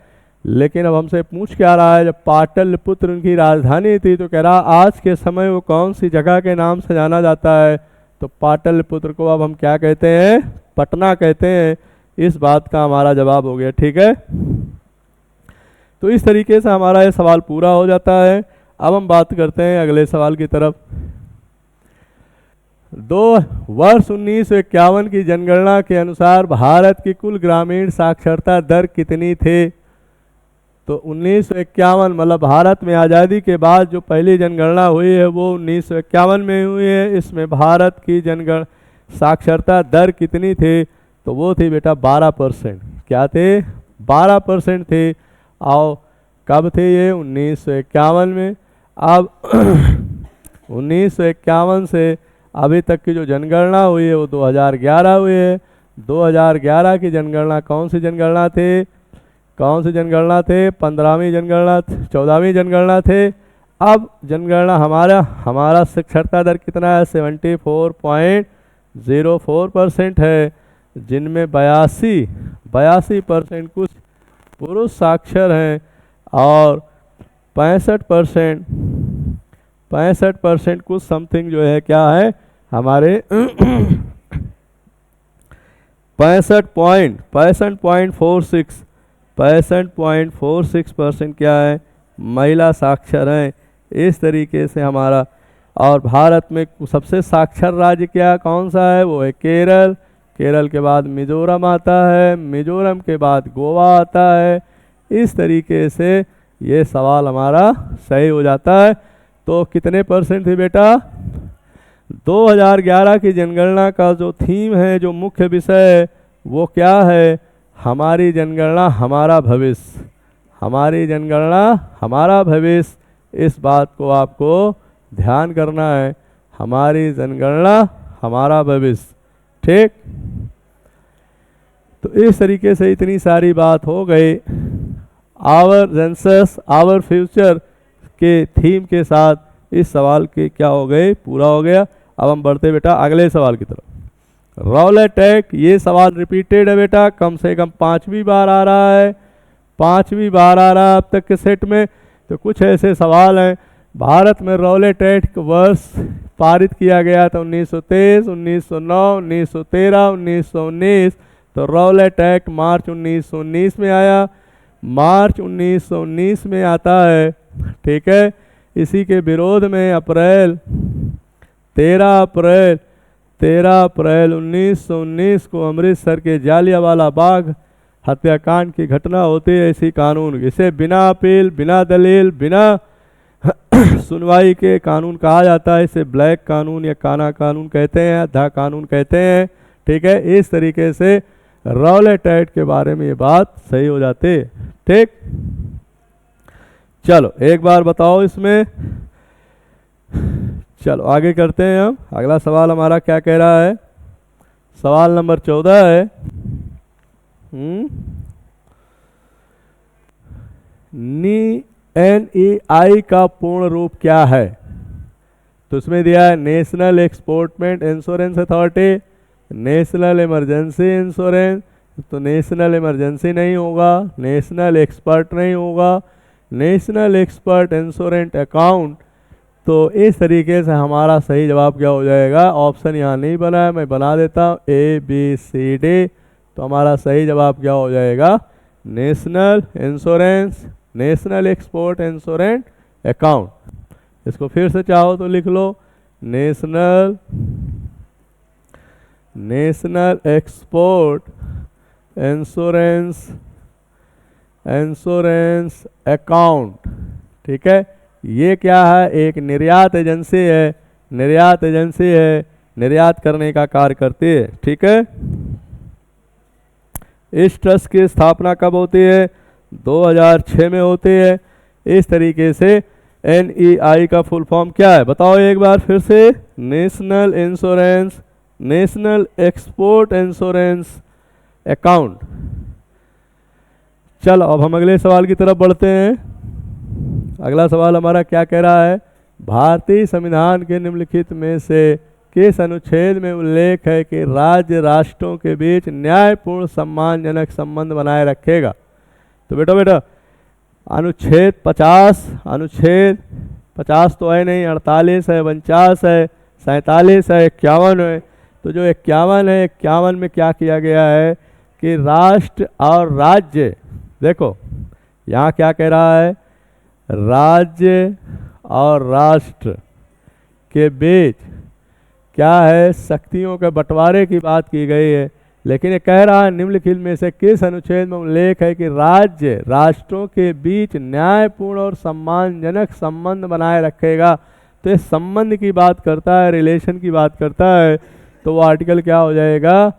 लेकिन अब हमसे पूछ क्या रहा है? जब पाटलिपुत्र उनकी राजधानी थी, तो कह रहा आज के समय वो कौन सी जगह के नाम से जाना जाता है? तो पाटलिपुत्र को अब हम क्या कहते हैं? पटना कहते हैं। इस बात का हमारा जवाब हो गया। ठीक है, तो इस तरीके से हमारा ये सवाल पूरा हो जाता है। अब हम बात करते हैं अगले सवाल की तरफ। वर्ष 1951 की जनगणना के अनुसार भारत की कुल ग्रामीण साक्षरता दर कितनी थी? तो 1951 मतलब भारत में आज़ादी के बाद जो पहली जनगणना हुई है वो 1951 में हुई है। इसमें भारत की साक्षरता दर कितनी थी? तो वो थी बेटा 12%। क्या थे? 12% थे। और कब थे ये? 1951 में। अब 1951 से अभी तक की जो जनगणना हुई है वो 2011 हुई है। 2011 की जनगणना कौन सी जनगणना थे? 15वीं जनगणना, 14वीं जनगणना थे। अब जनगणना हमारा साक्षरता दर कितना है? 74.04% है, जिनमें 82% कुछ पुरुष साक्षर हैं और 65% कुछ समथिंग जो है क्या है हमारे 65.46% क्या है? महिला साक्षर हैं। इस तरीके से हमारा, और भारत में सबसे साक्षर राज्य क्या कौन सा है? वो है केरल। केरल के बाद मिजोरम आता है। मिजोरम के बाद गोवा आता है। इस तरीके से ये सवाल हमारा सही हो जाता है। तो कितने परसेंट थी बेटा? 2011 की जनगणना का जो थीम है, जो मुख्य विषय है, वो क्या है? हमारी जनगणना हमारा भविष्य। हमारी जनगणना हमारा भविष्य। इस बात को आपको ध्यान करना है। हमारी जनगणना हमारा भविष्य। ठीक, तो इस तरीके से इतनी सारी बात हो गई। आवर सेंसस आवर फ्यूचर के थीम के साथ इस सवाल के क्या हो गए? पूरा हो गया। अब हम बढ़ते बेटा अगले सवाल की तरफ। रॉलेट एक्ट, ये सवाल रिपीटेड है बेटा, कम से कम 5वीं बार आ रहा है। 5वीं बार आ रहा है अब तक के सेट में। तो कुछ ऐसे सवाल हैं। भारत में रॉलेट एक्ट वर्ष पारित किया गया था 1923, 1909, 1913, 1919। तो रॉलेट एक्ट मार्च 1919 में आया। मार्च 1919 में आता है। ठीक है, इसी के विरोध में 13 अप्रैल 1919 को अमृतसर के जालियांवाला बाग हत्याकांड की घटना होती है। इसी कानून, इसे बिना अपील, बिना दलील, बिना सुनवाई के कानून कहा जाता है। इसे ब्लैक कानून या काना कानून कहते हैं, आधा कानून कहते हैं। ठीक है, इस तरीके से रॉलेटेड के बारे में ये बात सही हो जाती है। ठीक, चलो एक बार बताओ इसमें। चलो आगे करते हैं हम। अगला सवाल हमारा क्या कह रहा है, सवाल नंबर 14 है। NEI का पूर्ण रूप क्या है? तो इसमें दिया है national export insurance authority, national emergency insurance, तो नेशनल इमरजेंसी नहीं होगा, नेशनल एक्सपर्ट नहीं होगा, नेशनल एक्सपर्ट इंश्योरेंस अकाउंट। तो इस तरीके से हमारा सही जवाब क्या हो जाएगा? ऑप्शन यहाँ नहीं बना है, मैं बना देता हूँ ABCD। तो हमारा सही जवाब क्या हो जाएगा? National insurance, national export insurance account. इसको फिर से चाहो तो लिख लो, नेशनल एक्सपोर्ट इंश्योरेंस अकाउंट। ठीक है, ये क्या है? एक निर्यात एजेंसी है, निर्यात एजेंसी है, निर्यात करने का कार्य करती है। ठीक है, इस ट्रस्ट की स्थापना कब होती है? 2006 में होती है। इस तरीके से NEI का फुल फॉर्म क्या है बताओ एक बार फिर से? National insurance, national export insurance account. चलो अब हम अगले सवाल की तरफ बढ़ते हैं। अगला सवाल हमारा क्या कह रहा है? भारतीय संविधान के निम्नलिखित में से किस अनुच्छेद में उल्लेख है कि राज्य राष्ट्रों के बीच न्यायपूर्ण सम्मानजनक संबंध बनाए रखेगा? तो बेटा अनुच्छेद 50, अनुच्छेद 50 तो है नहीं, 48 है, 49 है, 47 है, 51 है। तो जो 51 है, 51 में क्या किया गया है कि राष्ट्र और राज्य, देखो यहाँ क्या कह रहा है? राज्य और राष्ट्र के बीच क्या है? शक्तियों के बंटवारे की बात की गई है। लेकिन ये कह रहा है निम्नलिखित में से किस अनुच्छेद में उल्लेख है कि राज्य राष्ट्रों के बीच न्यायपूर्ण और सम्मानजनक संबंध बनाए रखेगा? तो इस संबंध की बात करता है, रिलेशन की बात करता है। तो वो आर्टिकल क्या हो जाएगा?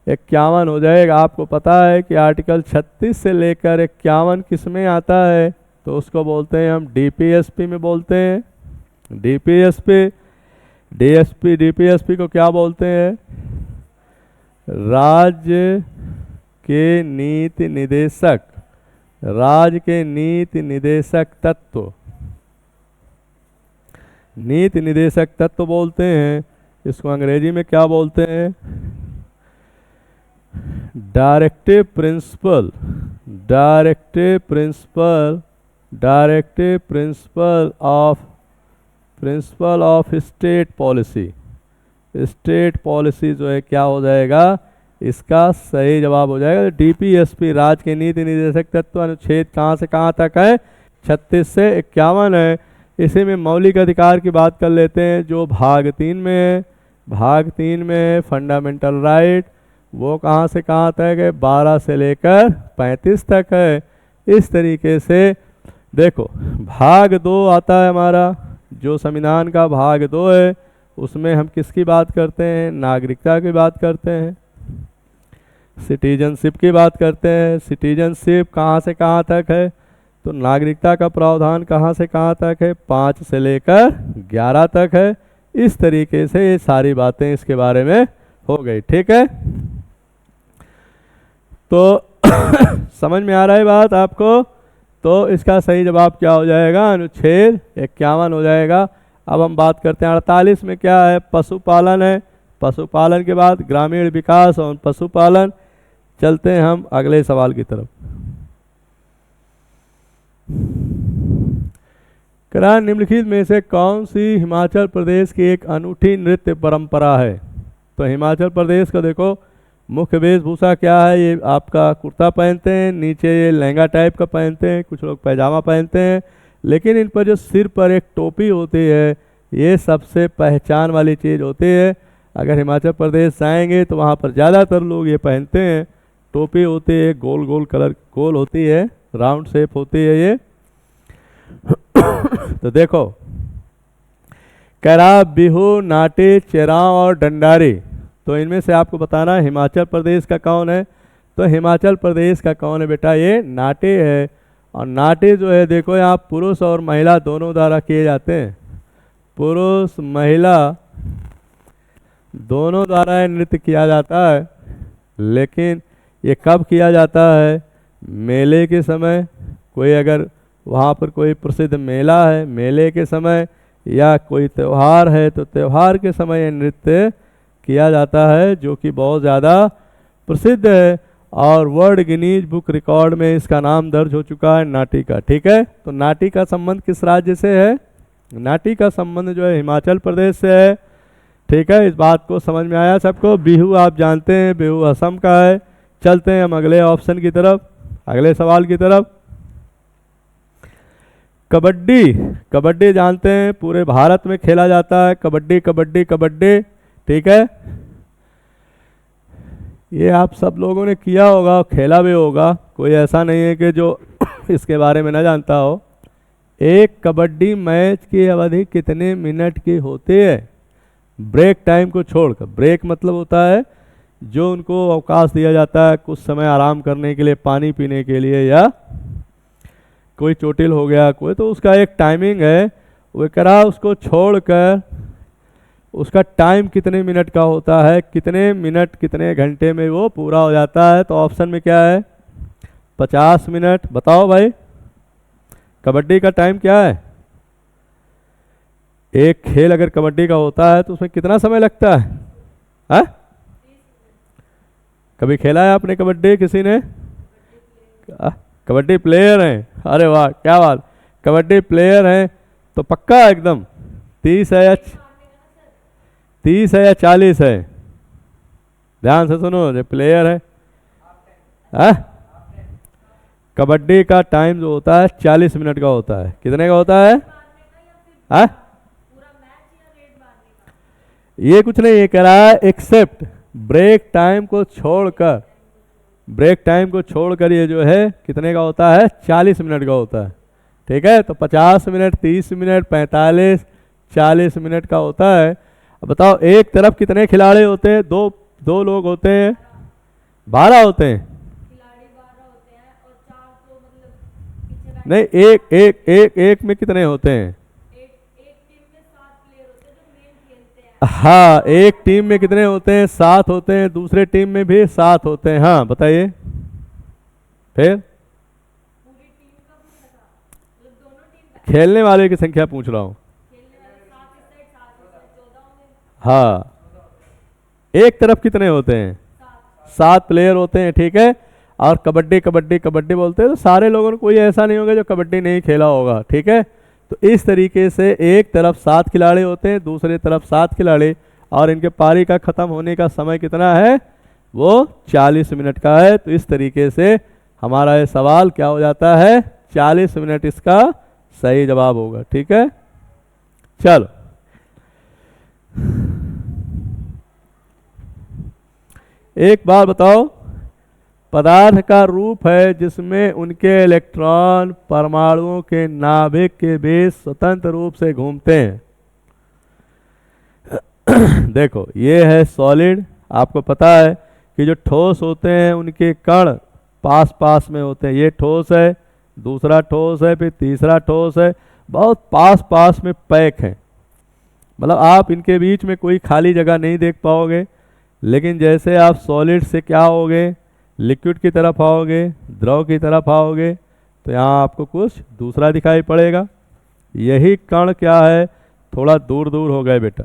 51 हो जाएगा। आपको पता है कि आर्टिकल 36 से लेकर 51 किस में आता है? तो उसको बोलते हैं हम DPSP में बोलते हैं। DPSP को क्या बोलते हैं? राज्य के नीति निदेशक, राज्य के नीति निदेशक तत्व, नीति निदेशक तत्व बोलते हैं। इसको अंग्रेजी में क्या बोलते हैं? Directive principle, directive principle of state policy. State policy जो है क्या हो जाएगा? इसका सही जवाब हो जाएगा DPSP, राज्य के नीति निर्देशक तत्व। अनुच्छेद कहाँ से कहाँ तक है? 36 से 51 है। इसी में मौलिक अधिकार की बात कर लेते हैं, जो भाग 3 में है। भाग 3 में फंडामेंटल राइट, वो कहाँ से कहाँ तक है? 12 से लेकर 35 तक है। इस तरीके से देखो भाग 2 आता है हमारा, जो संविधान का भाग 2 है, उसमें हम किसकी बात करते हैं? नागरिकता की बात करते हैं, सिटीजनशिप की बात करते हैं। सिटीजनशिप कहाँ से कहाँ तक है? तो नागरिकता का प्रावधान कहाँ से कहाँ तक है? 5 से लेकर 11 तक है। इस तरीके से ये सारी बातें इसके बारे में हो गई। ठीक है, तो समझ में आ रहा है बात आपको? तो इसका सही जवाब क्या हो जाएगा? अनुच्छेद 51 हो जाएगा। अब हम बात करते हैं 48 में क्या है? पशुपालन है। पशुपालन के बाद ग्रामीण विकास और पशुपालन। चलते हैं हम अगले सवाल की तरफ। करा निम्नलिखित में से कौन सी हिमाचल प्रदेश की एक अनूठी नृत्य परंपरा है? तो हिमाचल प्रदेश का देखो मुख्य वेशभूषा क्या है? ये आपका कुर्ता पहनते हैं, नीचे ये लहंगा टाइप का पहनते हैं, कुछ लोग पैजामा पहनते हैं, लेकिन इन पर जो सिर पर एक टोपी होती है, ये सबसे पहचान वाली चीज़ होती है। अगर हिमाचल प्रदेश जाएंगे तो वहाँ पर ज़्यादातर लोग ये पहनते हैं। टोपी होती है, गोल गोल कलर, गोल होती है, राउंड शेप होती है ये। तो देखो करा, बिहू, नाटी, चेराव और डंडारी। तो इनमें से आपको बताना है हिमाचल प्रदेश का कौन है? तो हिमाचल प्रदेश का कौन है बेटा? ये नाटे है। और नाटे जो है देखो यहाँ पुरुष और महिला दोनों द्वारा किए जाते हैं, पुरुष महिला दोनों द्वारा ये नृत्य किया जाता है। लेकिन ये कब किया जाता है? मेले के समय, कोई अगर वहाँ पर कोई प्रसिद्ध मेला है, मेले के समय, या कोई त्यौहार है तो त्यौहार के समय ये नृत्य किया जाता है, जो कि बहुत ज़्यादा प्रसिद्ध है। और वर्ल्ड गिनीज बुक रिकॉर्ड में इसका नाम दर्ज हो चुका है, नाटी का। ठीक है, तो नाटी का संबंध किस राज्य से है? नाटी का संबंध जो है हिमाचल प्रदेश से है। ठीक है, इस बात को समझ में आया सबको? बिहू आप जानते हैं, बिहू असम का है। चलते हैं हम अगले ऑप्शन की तरफ, अगले सवाल की तरफ। कबड्डी, कबड्डी जानते हैं पूरे भारत में खेला जाता है, कबड्डी कबड्डी कबड्डी। ठीक है, ये आप सब लोगों ने किया होगा, खेला भी होगा, कोई ऐसा नहीं है कि जो इसके बारे में ना जानता हो। एक कबड्डी मैच की अवधि कितने मिनट की होती है? ब्रेक टाइम को छोड़कर। ब्रेक मतलब होता है जो उनको अवकाश दिया जाता है कुछ समय आराम करने के लिए, पानी पीने के लिए, या कोई चोटिल हो गया कोई, तो उसका एक टाइमिंग है। वो करा उसको छोड़कर उसका टाइम कितने मिनट का होता है, कितने मिनट कितने घंटे में वो पूरा हो जाता है? तो ऑप्शन में क्या है? 50 मिनट। बताओ भाई, कबड्डी का टाइम क्या है? एक खेल अगर कबड्डी का होता है तो उसमें कितना समय लगता है? हाँ, कभी खेला है आपने कबड्डी? किसी ने? कबड्डी प्लेयर हैं? अरे वाह, क्या बात, कबड्डी प्लेयर हैं तो पक्का एकदम 30 है या 30 है या 40 है? ध्यान से सुनो, जो प्लेयर है। कबड्डी का टाइम जो होता है 40 मिनट का होता है। कितने का होता है? ये कुछ नहीं, ये कह रहा है एक्सेप्ट ब्रेक टाइम को छोड़कर, ब्रेक टाइम को छोड़कर ये जो है कितने का होता है? 40 मिनट का होता है। ठीक है, तो 50 मिनट, 30 मिनट, 45, 40 मिनट का होता है। अब बताओ, एक तरफ कितने खिलाड़ी होते हैं? दो लोग होते हैं, 12 होते हैं। नहीं, एक में कितने होते हैं? हाँ, एक टीम में कितने होते हैं? 7 होते हैं, दूसरे टीम में भी 7 होते हैं। हाँ बताइए फिर। खेलने वाले की संख्या पूछ रहा हूँ। हाँ, एक तरफ कितने होते हैं? 7 प्लेयर होते हैं। ठीक है, और कबड्डी कबड्डी कबड्डी बोलते हैं तो सारे लोगों ने, कोई ऐसा नहीं होगा जो कबड्डी नहीं खेला होगा। ठीक है, तो इस तरीके से एक तरफ 7 खिलाड़ी होते हैं, दूसरी तरफ 7 खिलाड़ी, और इनके पारी का ख़त्म होने का समय कितना है? वो 40 मिनट का है। तो इस तरीके से हमारा ये सवाल क्या हो जाता है? 40 मिनट इसका सही जवाब होगा। ठीक है, चलो एक बार बताओ, पदार्थ का रूप है जिसमें उनके इलेक्ट्रॉन परमाणुओं के नाभिक के बीच स्वतंत्र रूप से घूमते हैं। देखो, ये है सॉलिड। आपको पता है कि जो ठोस होते हैं उनके कण पास पास में होते हैं। ये ठोस है, दूसरा ठोस है, फिर तीसरा ठोस है, बहुत पास पास में पैक है। मतलब आप इनके बीच में कोई खाली जगह नहीं देख पाओगे। लेकिन जैसे आप सॉलिड से क्या होगे, लिक्विड की तरफ आओगे, द्रव की तरफ आओगे, तो यहाँ आपको कुछ दूसरा दिखाई पड़ेगा। यही कण क्या है? थोड़ा दूर दूर हो गए बेटा,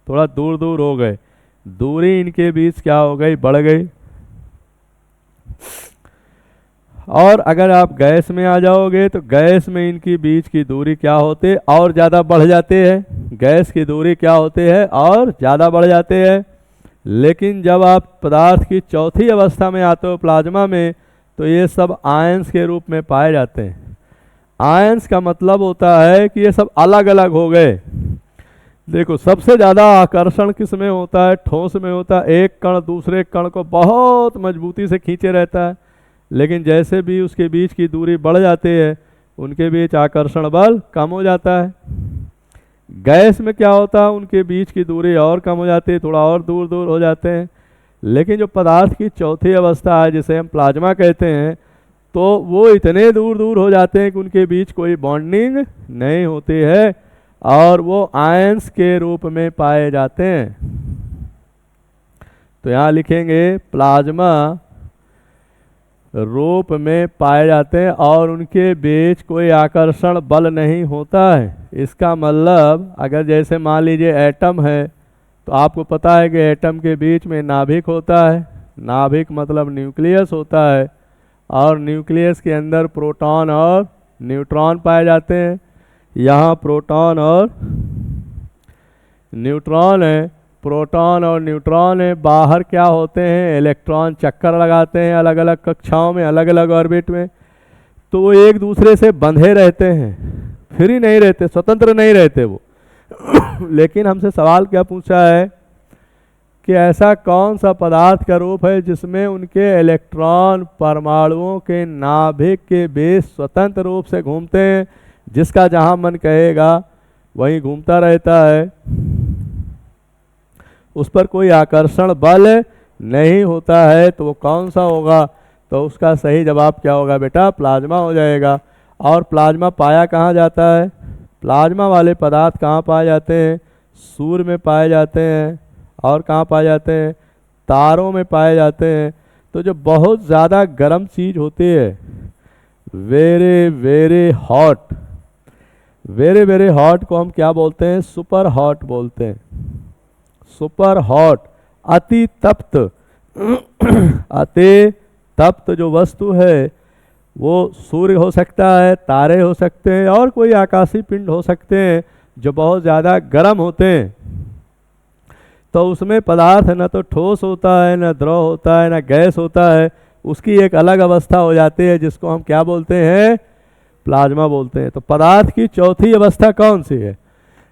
थोड़ा दूर दूर हो गए, दूरी इनके बीच क्या हो गई? बढ़ गई। और अगर आप गैस में आ जाओगे तो गैस में इनकी बीच की दूरी क्या होते? और ज़्यादा बढ़ जाते हैं। गैस की दूरी क्या होते हैं? और ज़्यादा बढ़ जाते हैं। लेकिन जब आप पदार्थ की चौथी अवस्था में आते हो, प्लाज्मा में, तो ये सब आयंस के रूप में पाए जाते हैं। आयंस का मतलब होता है कि ये सब अलग अलग हो गए। देखो, सबसे ज़्यादा आकर्षण किस में होता है? ठोस में होता है। एक कण दूसरे कण को बहुत मजबूती से खींचे रहता है, लेकिन जैसे भी उसके बीच की दूरी बढ़ जाती है, उनके बीच आकर्षण बल कम हो जाता है। गैस में क्या होता है? उनके बीच की दूरी और कम हो जाती है, थोड़ा और दूर दूर हो जाते हैं। लेकिन जो पदार्थ की चौथी अवस्था है जिसे हम प्लाज्मा कहते हैं, तो वो इतने दूर दूर हो जाते हैं कि उनके बीच कोई बॉन्डिंग नहीं होती है और वो आयंस के रूप में पाए जाते हैं। तो यहाँ लिखेंगे प्लाज्मा रूप में पाए जाते हैं और उनके बीच कोई आकर्षण बल नहीं होता है। इसका मतलब अगर जैसे मान लीजिए एटम है, तो आपको पता है कि एटम के बीच में नाभिक होता है। नाभिक मतलब न्यूक्लियस होता है और न्यूक्लियस के अंदर प्रोटॉन और न्यूट्रॉन पाए जाते हैं। यहाँ प्रोटॉन और न्यूट्रॉन है, प्रोटॉन और न्यूट्रॉन है। बाहर क्या होते हैं, इलेक्ट्रॉन चक्कर लगाते हैं अलग अलग कक्षाओं में, अलग अलग ऑर्बिट में। तो वो एक दूसरे से बंधे रहते हैं, फ्री नहीं रहते, स्वतंत्र नहीं रहते वो। लेकिन हमसे सवाल क्या पूछा है कि ऐसा कौन सा पदार्थ का रूप है जिसमें उनके इलेक्ट्रॉन परमाणुओं के नाभिक के बीच स्वतंत्र रूप से घूमते हैं, जिसका जहाँ मन कहेगा वहीं घूमता रहता है, उस पर कोई आकर्षण बल नहीं होता है। तो वो कौन सा होगा? तो उसका सही जवाब क्या होगा बेटा? प्लाज्मा हो जाएगा। और प्लाज्मा पाया कहाँ जाता है? प्लाज्मा वाले पदार्थ कहाँ पाए जाते हैं? सूर्य में पाए जाते हैं। और कहाँ पाए जाते हैं? तारों में पाए जाते हैं। तो जो बहुत ज़्यादा गर्म चीज़ होती है, very very hot, very very hot को हम क्या बोलते हैं? सुपर हॉट बोलते हैं। सुपर हॉट, अति तप्त। अति तप्त जो वस्तु है वो सूर्य हो सकता है, तारे हो सकते हैं और कोई आकाशीय पिंड हो सकते हैं जो बहुत ज़्यादा गर्म होते हैं। तो उसमें पदार्थ न तो ठोस होता है, न द्रव होता है, न गैस होता है। उसकी एक अलग अवस्था हो जाती है जिसको हम क्या बोलते हैं? प्लाज्मा बोलते हैं। तो पदार्थ की चौथी अवस्था कौन सी है?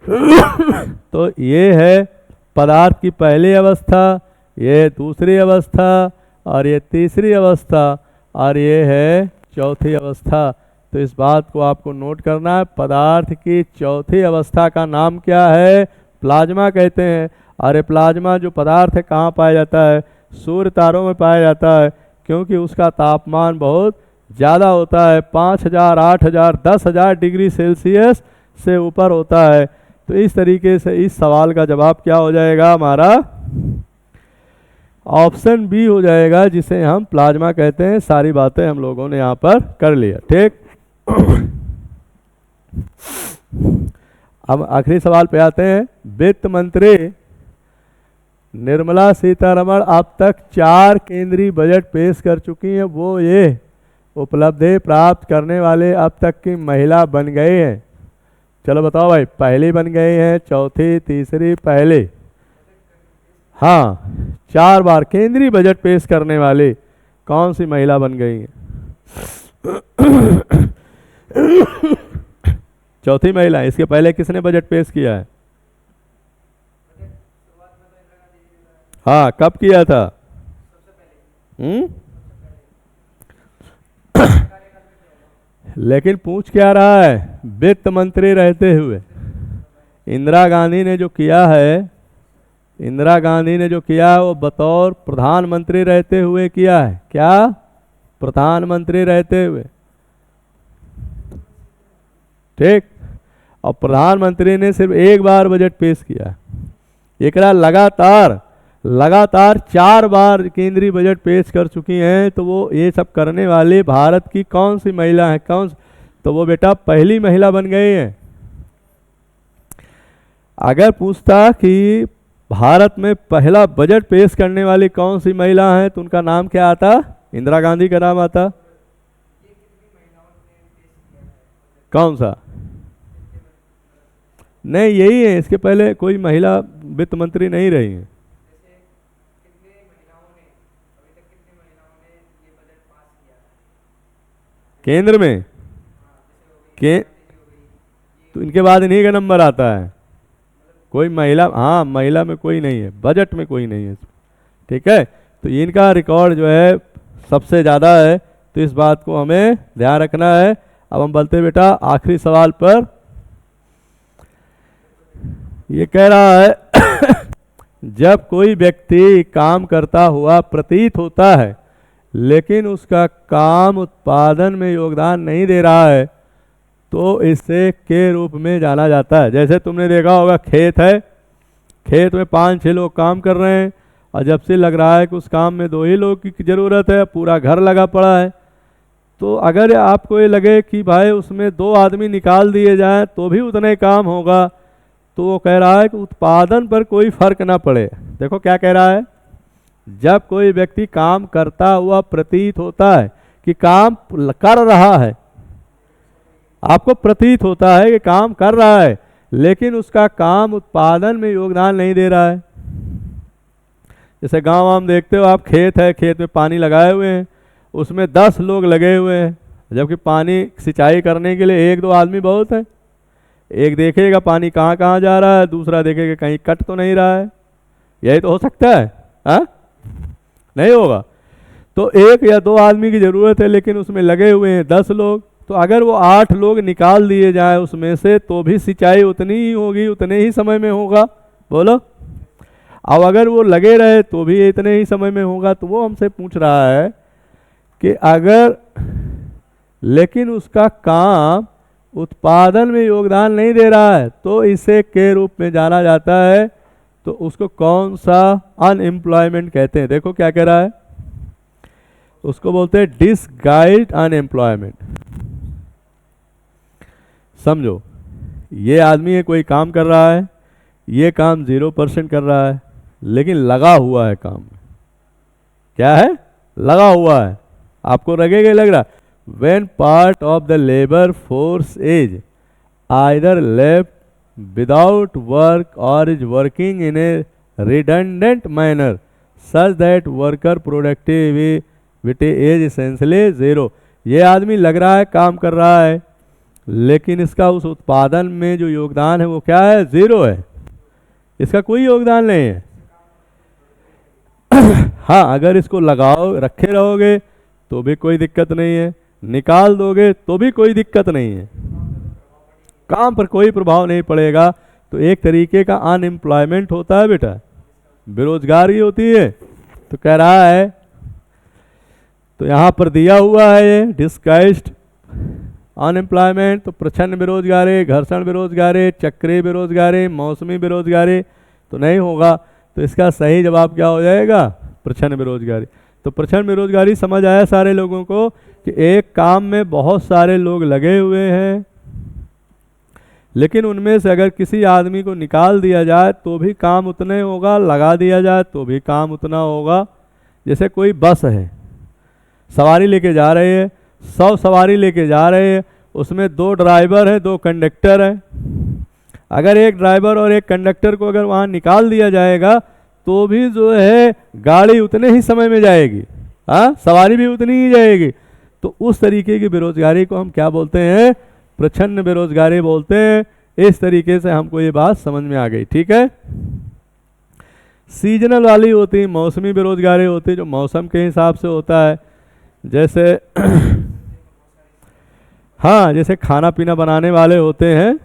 तो ये है पदार्थ की पहली अवस्था, ये दूसरी अवस्था और ये तीसरी अवस्था और ये है चौथी अवस्था। तो इस बात को आपको नोट करना है। पदार्थ की चौथी अवस्था का नाम क्या है? प्लाज्मा कहते हैं। और ये प्लाज्मा जो पदार्थ है कहाँ पाया जाता है? सूर्य तारों में पाया जाता है, क्योंकि उसका तापमान बहुत ज़्यादा होता है, 5000, 8000, 10000 डिग्री सेल्सियस से ऊपर होता है। तो इस तरीके से इस सवाल का जवाब क्या हो जाएगा हमारा? ऑप्शन बी हो जाएगा, जिसे हम प्लाज्मा कहते हैं। सारी बातें हम लोगों ने यहाँ पर कर लिया, ठीक। अब आखिरी सवाल पे आते हैं। वित्त मंत्री निर्मला सीतारमण अब तक 4 केंद्रीय बजट पेश कर चुकी हैं। वो ये उपलब्धि प्राप्त करने वाले अब तक की महिला बन गए हैं। चलो बताओ भाई, पहली बन गई हैं, चौथी, तीसरी, पहले? हाँ, 4 बार केंद्रीय बजट पेश करने वाली कौन सी महिला बन गई हैं? चौथी महिला। इसके पहले किसने बजट पेश किया है? हाँ, कब किया था? लेकिन पूछ क्या रहा है? वित्त मंत्री रहते हुए। इंदिरा गांधी ने जो किया है, इंदिरा गांधी ने जो किया है वो बतौर प्रधानमंत्री रहते हुए किया है। क्या? प्रधानमंत्री रहते हुए, ठीक। और प्रधानमंत्री ने सिर्फ एक बार बजट पेश किया। एकरा लगातार 4 बार केंद्रीय बजट पेश कर चुकी हैं। तो वो ये सब करने वाली भारत की कौन सी महिला है? तो वो बेटा पहली महिला बन गई है। अगर पूछता कि भारत में पहला बजट पेश करने वाली कौन सी महिला है, तो उनका नाम क्या आता? इंदिरा गांधी का नाम आता। कौन सा? नहीं, यही है। इसके पहले कोई महिला वित्त मंत्री नहीं रही है। केंद्र में तो इनके बाद इन्हीं का नंबर आता है। कोई महिला, हाँ, महिला में कोई नहीं है, बजट में कोई नहीं है, ठीक है। तो इनका रिकॉर्ड जो है सबसे ज़्यादा है। तो इस बात को हमें ध्यान रखना है। अब हम बोलते हैं बेटा आखिरी सवाल पर। ये कह रहा है जब कोई व्यक्ति काम करता हुआ प्रतीत होता है लेकिन उसका काम उत्पादन में योगदान नहीं दे रहा है तो इसे के रूप में जाना जाता है। जैसे तुमने देखा होगा, खेत है, खेत में 5-6 लोग काम कर रहे हैं और जब से लग रहा है कि उस काम में 2 ही लोग की ज़रूरत है, पूरा घर लगा पड़ा है, तो अगर आपको ये लगे कि भाई उसमें 2 आदमी निकाल दिए जाएं तो भी उतना ही काम होगा, तो वो कह रहा है कि उत्पादन पर कोई फर्क ना पड़े। देखो क्या कह रहा है, जब कोई व्यक्ति काम करता हुआ प्रतीत होता है कि काम कर रहा है, आपको प्रतीत होता है कि काम कर रहा है लेकिन उसका काम उत्पादन में योगदान नहीं दे रहा है। जैसे गांव आम देखते हो आप, खेत है, खेत में पानी लगाए हुए हैं, उसमें 10 लोग लगे हुए हैं, जबकि पानी सिंचाई करने के लिए 1-2 आदमी बहुत है। एक देखेगा पानी कहाँ कहाँ जा रहा है, दूसरा देखेगा कहीं कट तो नहीं रहा है। यही तो हो सकता है, हाँ? नहीं होगा। तो 1 या 2 आदमी की ज़रूरत है लेकिन उसमें लगे हुए हैं 10 लोग, तो अगर वो 8 लोग निकाल दिए जाए उसमें से तो भी सिंचाई उतनी ही होगी, उतने ही समय में होगा। बोलो। अब अगर वो लगे रहे तो भी इतने ही समय में होगा। तो वो हमसे पूछ रहा है कि अगर लेकिन उसका काम उत्पादन में योगदान नहीं दे रहा है तो इसे के रूप में जाना जाता है। तो उसको कौन सा अनएम्प्लॉयमेंट कहते हैं? देखो क्या कह रहा है, उसको बोलते हैं डिसगाइज्ड अनएम्प्लॉयमेंट। समझो, ये आदमी कोई काम कर रहा है, ये काम 0% कर रहा है लेकिन लगा हुआ है काम में। क्या है? लगा हुआ है। आपको लगेगा, लग रहा, when part of the labor force is either left without work or is working in a redundant manner such that worker productivity is essentially 0। ये आदमी लग रहा है काम कर रहा है लेकिन इसका उस उत्पादन में जो योगदान है वो क्या है? 0 है, इसका कोई योगदान नहीं है। हाँ, अगर इसको लगाओ रखे रहोगे तो भी कोई दिक्कत नहीं है, निकाल दोगे तो भी कोई दिक्कत नहीं है, काम पर कोई प्रभाव नहीं पड़ेगा। तो एक तरीके का अनएम्प्लॉयमेंट होता है बेटा, बेरोजगारी होती है। तो कह रहा है, तो यहाँ पर दिया हुआ है ये डिस्गाइज्ड अनएम्प्लॉयमेंट। तो प्रच्छन्न बेरोजगारी, घर्षण बेरोजगारी, चक्रीय बेरोजगारी, मौसमी बेरोजगारी तो नहीं होगा। तो इसका सही जवाब क्या हो जाएगा? प्रच्छन्न बेरोजगारी। तो प्रच्छन्न बेरोजगारी समझ आया सारे लोगों को कि एक काम में बहुत सारे लोग लगे हुए हैं लेकिन उनमें से अगर किसी आदमी को निकाल दिया जाए तो भी काम उतना होगा, लगा दिया जाए तो भी काम उतना होगा। जैसे कोई बस है, सवारी लेके जा रही है, 100 सवारी लेके जा रहे हैं, उसमें 2 ड्राइवर हैं, 2 कंडक्टर हैं। अगर एक ड्राइवर और एक कंडक्टर को अगर वहाँ निकाल दिया जाएगा तो भी जो है गाड़ी उतने ही समय में जाएगी, हाँ, सवारी भी उतनी ही जाएगी। तो उस तरीके की बेरोजगारी को हम क्या बोलते हैं? प्रच्छन्न बेरोजगारी बोलते हैं। इस तरीके से हमको ये बात समझ में आ गई, ठीक है। सीजनल वाली होती है, मौसमी बेरोजगारी होती है, जो मौसम के हिसाब से होता है। जैसे हाँ, जैसे खाना पीना बनाने वाले होते हैं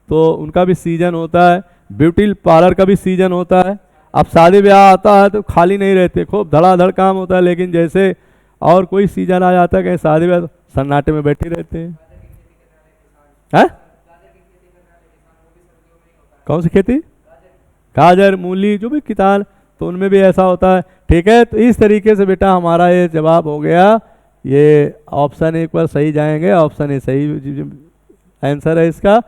तो उनका भी सीजन होता है, ब्यूटी पार्लर का भी सीजन होता है। अब शादी ब्याह आता है तो खाली नहीं रहते, खूब धड़ाधड़ काम होता है, लेकिन जैसे और कोई सीजन आ जाता है कहीं शादी ब्याह, सन्नाटे में बैठे रहते हैं। है? कौन सी खेती? गाजर, मूली, जो भी किसान, तो उनमें भी ऐसा होता है, ठीक है। तो इस तरीके से बेटा हमारा ये जवाब हो गया। ये ऑप्शन 1 पर सही जाएंगे, ऑप्शन ए सही आंसर है इसका।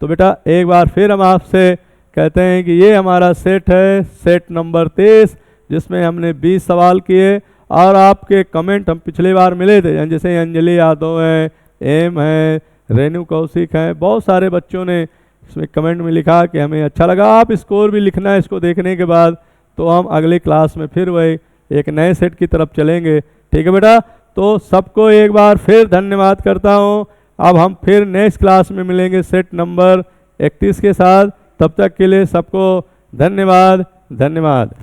तो बेटा एक बार फिर हम आपसे कहते हैं कि ये हमारा सेट है, सेट नंबर 23, जिसमें हमने 20 सवाल किए और आपके कमेंट हम पिछली बार मिले थे, जैसे अंजलि यादव है, एम है, रेणु कौशिक हैं, बहुत सारे बच्चों ने इसमें कमेंट में लिखा कि हमें अच्छा लगा। आप स्कोर भी लिखना है इसको देखने के बाद, तो हम अगली क्लास में फिर वही एक नए सेट की तरफ चलेंगे, ठीक है बेटा। तो सबको एक बार फिर धन्यवाद करता हूँ। अब हम फिर नेक्स्ट क्लास में मिलेंगे सेट नंबर 31 के साथ। तब तक के लिए सबको धन्यवाद, धन्यवाद।